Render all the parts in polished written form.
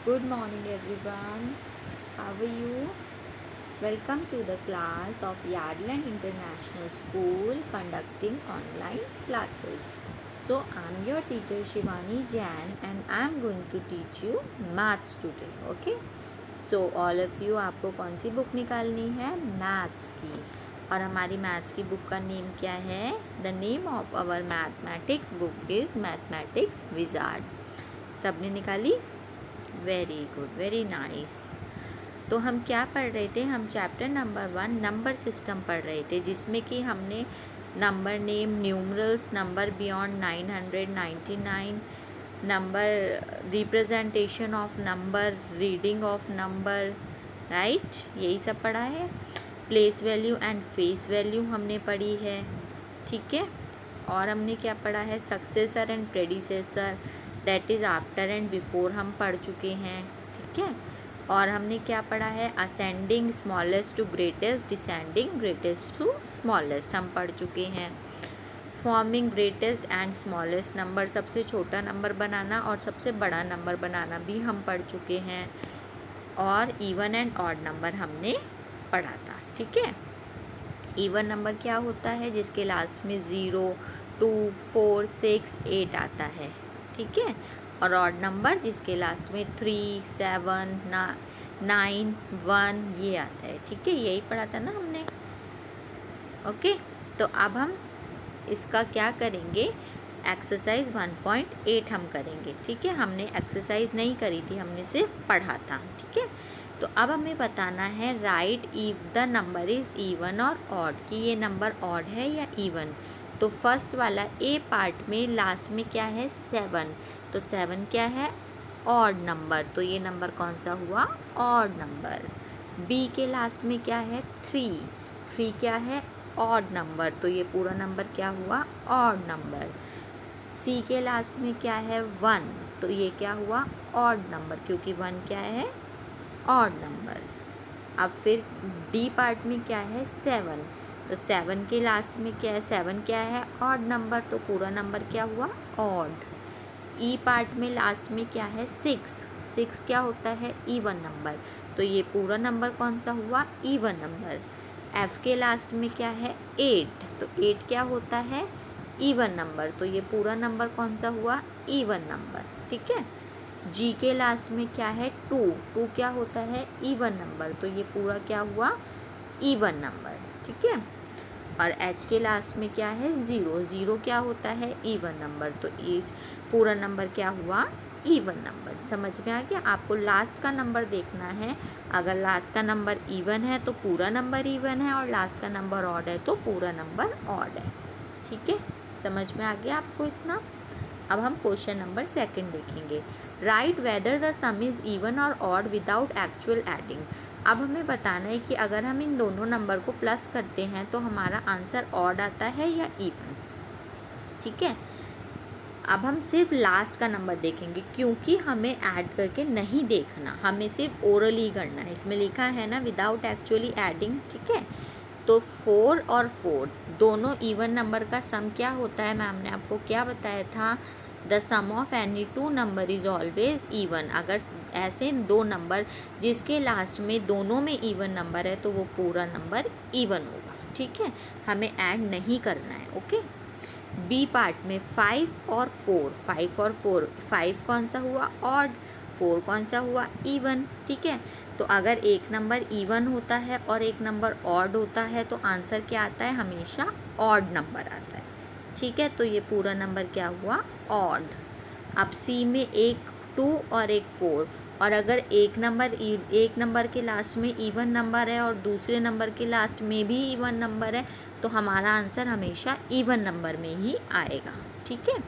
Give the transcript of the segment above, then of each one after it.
Good morning, everyone. How are you? Welcome to the class of Yardland International School conducting online classes. So, I'm your teacher Shivani Jain and I'm going to teach you maths today. Okay? So, all of you, आपको कौन सी book निकालनी है? Maths की. और हमारी maths की book का name क्या है? The name of our mathematics book is mathematics wizard. सबने निकाली? Very good, very nice. तो हम क्या पढ़ रहे थे? हम चैप्टर नंबर 1 नंबर सिस्टम पढ़ रहे थे, जिसमें कि हमने number name, numerals, number beyond 999, number representation of number, reading of number, right, यही सब पढ़ा है. Place value and face value हमने पढ़ी है. ठीक है. और हमने क्या पढ़ा है? Successor and predecessor, that is after and before हम पढ़ चुके हैं. ठीक है. और हमने क्या पढ़ा है? Ascending smallest to greatest, descending greatest to smallest हम पढ़ चुके हैं. Forming greatest and smallest number, सबसे छोटा नंबर बनाना और सबसे बड़ा नंबर बनाना भी हम पढ़ चुके हैं. और इवन एंड ऑड नंबर हमने पढ़ा था. ठीक है. इवन नंबर क्या होता है? जिसके लास्ट में 0, 2, 4, 6, 8 आता है. ठीक है. और ऑड नंबर जिसके लास्ट में 3, 7, 9, 1 ये आता है. ठीक है. यही पढ़ा था ना हमने. ओके. तो अब हम इसका क्या करेंगे? एक्सरसाइज 1.8 हम करेंगे. ठीक है. हमने एक्सरसाइज नहीं करी थी, हमने सिर्फ पढ़ा था. ठीक है. तो अब हमें बताना है right if the number is even और ऑड, कि ये नंबर ऑड है या इवन. तो फर्स्ट वाला ए पार्ट में लास्ट में क्या है? 7. तो 7 क्या है? Odd number. तो ये नंबर कौन सा हुआ? Odd number. बी के लास्ट में क्या है? 3. 3 क्या है? Odd number. तो ये पूरा नंबर क्या हुआ? Odd number. सी के लास्ट में क्या है? 1. तो ये क्या हुआ? ऑड नंबर, क्योंकि 1 क्या है? Odd number. अब फिर डी पार्ट में क्या है? 7. तो 7 के लास्ट में क्या है? 7 क्या है? Odd number. तो पूरा नंबर क्या हुआ? ऑड. ई पार्ट में लास्ट में क्या है? 6. 6 क्या होता है? Even number. तो ये पूरा नंबर कौन सा हुआ? Even number. एफ के लास्ट में क्या है? 8. तो 8 क्या होता है? Even number. तो ये पूरा नंबर कौन सा हुआ? Even number. ठीक है. जी के लास्ट में क्या है? 2. 2 क्या होता है? Even number. तो ये पूरा क्या हुआ? Even number. ठीक है. और एच के लास्ट में क्या है? 0. 0 क्या होता है? Even number. तो इस पूरा नंबर क्या हुआ? Even number. समझ में आ गया? आपको लास्ट का नंबर देखना है. अगर लास्ट का नंबर इवन है तो पूरा नंबर इवन है, और लास्ट का नंबर ऑड है तो पूरा नंबर ऑड है. ठीक है. समझ में आ गया आपको इतना? अब हम क्वेश्चन नंबर 2 देखेंगे. Right whether the some is even और ऑड विदाउट एक्चुअल एडिंग. अब हमें बताना है कि अगर हम इन दोनों नंबर को प्लस करते हैं तो हमारा आंसर ऑड आता है या इवन. ठीक है. अब हम सिर्फ लास्ट का नंबर देखेंगे, क्योंकि हमें ऐड करके नहीं देखना, हमें सिर्फ ओरली करना है. इसमें लिखा है ना विदाउट एक्चुअली एडिंग. ठीक है. तो 4 और 4 दोनों इवन नंबर का सम क्या होता है? मैम ने आपको क्या बताया था? The sum of any 2 number is always even. अगर ऐसे 2 नंबर जिसके लास्ट में दोनों में इवन नंबर है तो वो पूरा नंबर इवन होगा. ठीक है. हमें ऐड नहीं करना है. ओके. बी पार्ट में 5 और 4, 5 और 4, 5 कौन सा हुआ? ऑड. 4 कौन सा हुआ? इवन. ठीक है. तो अगर एक नंबर इवन होता है और एक नंबर ऑड होता है तो आंसर क्या आता है? हमेशा ऑड नंबर आता है. ठीक है. तो ये पूरा नंबर क्या हुआ? ऑड. अब सी में एक 2 और एक 4, और अगर एक नंबर के लास्ट में इवन नंबर है और दूसरे नंबर के लास्ट में भी इवन नंबर है तो हमारा आंसर हमेशा इवन नंबर में ही आएगा. ठीक है.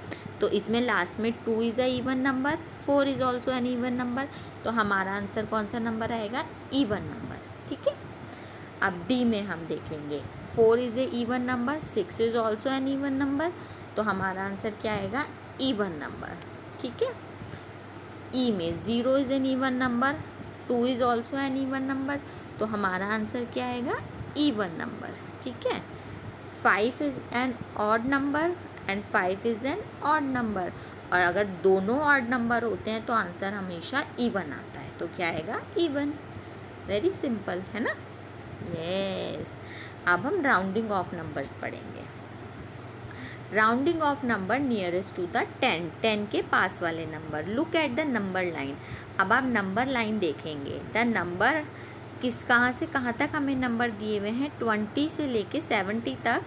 तो इसमें लास्ट में 2 is a even number, 4 is also an even number. तो हमारा आंसर कौन सा नंबर आएगा? Even number. ठीक है. अब डी में हम देखेंगे. 4 is a even number, 6 is also an even number. तो हमारा आंसर क्या आएगा? Even number. ठीक है. ई में 0 is an even number, 2 is also an even number. तो हमारा आंसर क्या आएगा? Even number. ठीक है. 5 is an odd number and 5 is an odd number. और अगर दोनों ऑड नंबर होते हैं तो आंसर हमेशा इवन आता है, तो क्या आएगा? इवन। वेरी सिंपल है ना? यस। अब हम राउंडिंग ऑफ नंबर्स पढ़ेंगे। Rounding off number nearest to the 10 के पास वाले नंबर। Look at the number line. अब आप नंबर लाइन देखेंगे। द नंबर कहाँ से कहाँ तक हमें नंबर दिए हुए हैं? 20 से लेके 70 तक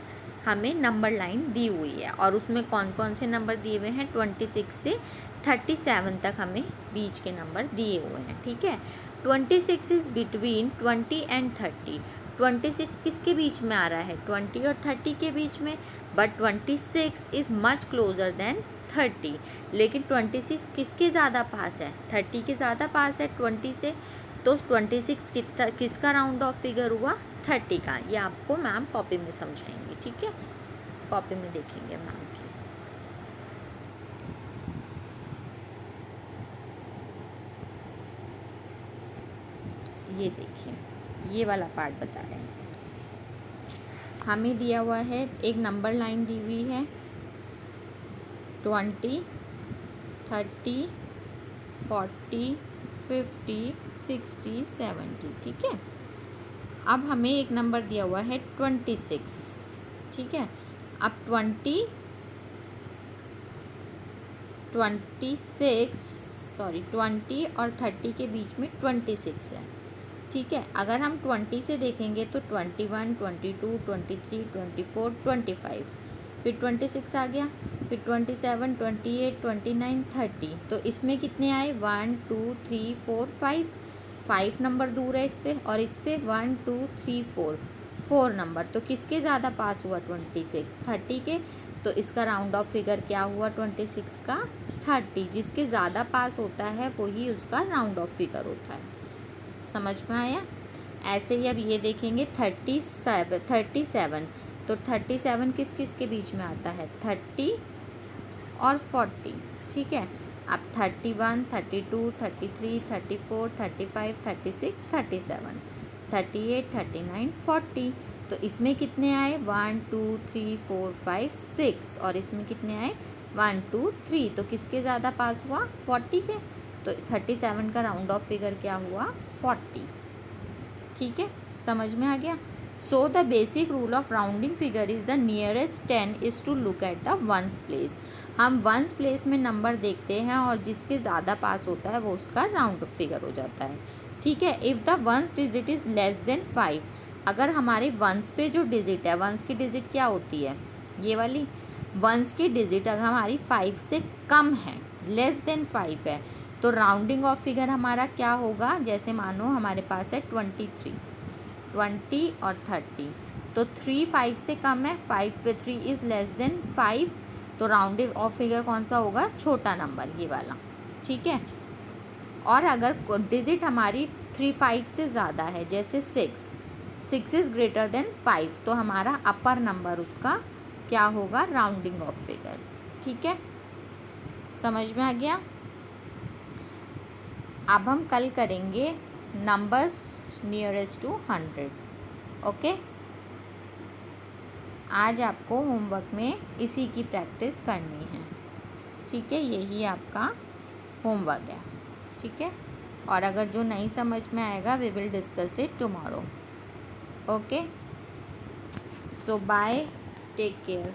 हमें नंबर लाइन दी हुई है, और उसमें कौन कौन से नंबर दिए हुए हैं? 26 से 37 तक हमें बीच के नंबर दिए हुए हैं। ठीक है। 26 इज़ बिटवीन 20 एंड 30। 26 किसके बीच में आ रहा है? 20 और 30 के बीच में। But 26 is much closer then 30। लेकिन 26 किसके ज़्यादा पास है? 30 के ज़्यादा पास है 20 से। तो 26 किसका राउंड ऑफ फिगर हुआ? 30 का। ये आपको मैम कॉपी में समझाएंगे। ठीक है, कॉपी में देखेंगे मैम की। ये देखिए, ये वाला पार्ट बता रहे हैं। हमें दिया हुआ है, एक नंबर लाइन दी हुई है 20, 30, 40, 50, 60, 70। ठीक है। अब हमें एक नंबर दिया हुआ है 26। ठीक है। अब 26 और 30 के बीच में 26 है। ठीक है। अगर हम 20 से देखेंगे तो 21, 22, 23, 24, 25, फिर 26 आ गया, फिर 27, 28, 29, 30। तो इसमें कितने आए? 1, 2, 3, 4, 5 नंबर दूर है इससे, और इससे 1, 2, 3, 4 नंबर। तो किसके ज़्यादा पास हुआ? 26, 30 के। तो इसका राउंड ऑफ फिगर क्या हुआ? 26 का 30। जिसके ज़्यादा पास होता है वही उसका राउंड ऑफ फिगर होता है। समझ में आया? ऐसे ही अब ये देखेंगे 37। तो 37 किस किस के बीच में आता है? 30 और 40। ठीक है। अब 31, 32, 33, 34, 35, 36, 37, 38, 39, 40। तो इसमें कितने आए? 1, 2, 3, 4, 5, 6। और इसमें कितने आए? 1, 2, 3। तो किसके ज़्यादा पास हुआ? 40 के। तो 37 का राउंड ऑफ फिगर क्या हुआ? 40। ठीक है, समझ में आ गया? So the basic rule of rounding figure is the nearest 10 is to look at the ones place. हम वंस प्लेस में नंबर देखते हैं और जिसके ज़्यादा पास होता है वो उसका राउंड फिगर हो जाता है। ठीक है। If the ones digit is less than 5, अगर हमारे वंस पे जो डिजिट है, वंस की डिजिट क्या होती है? ये वाली वंस की डिजिट अगर हमारी 5 से कम है, लेस देन 5 है, तो राउंडिंग ऑफ फिगर हमारा क्या होगा? जैसे मानो हमारे पास है 23, 20 और 30। तो 3 5 से कम है, 5 पे 3 इज़ लेस देन 5। तो राउंडिंग ऑफ फिगर कौन सा होगा? छोटा नंबर, ये वाला। ठीक है। और अगर डिजिट हमारी 3 5 से ज़्यादा है, जैसे 6 इज़ ग्रेटर देन 5, तो हमारा अपर नंबर उसका क्या होगा? Rounding off figure. ठीक है, समझ में आ गया? अब हम कल करेंगे नंबर्स नियरेस्ट टू 100। ओके। आज आपको होमवर्क में इसी की प्रैक्टिस करनी है। ठीक है, यही आपका होमवर्क है। ठीक है। और अगर जो नहीं समझ में आएगा, we will discuss it tomorrow. Okay, so bye, take care.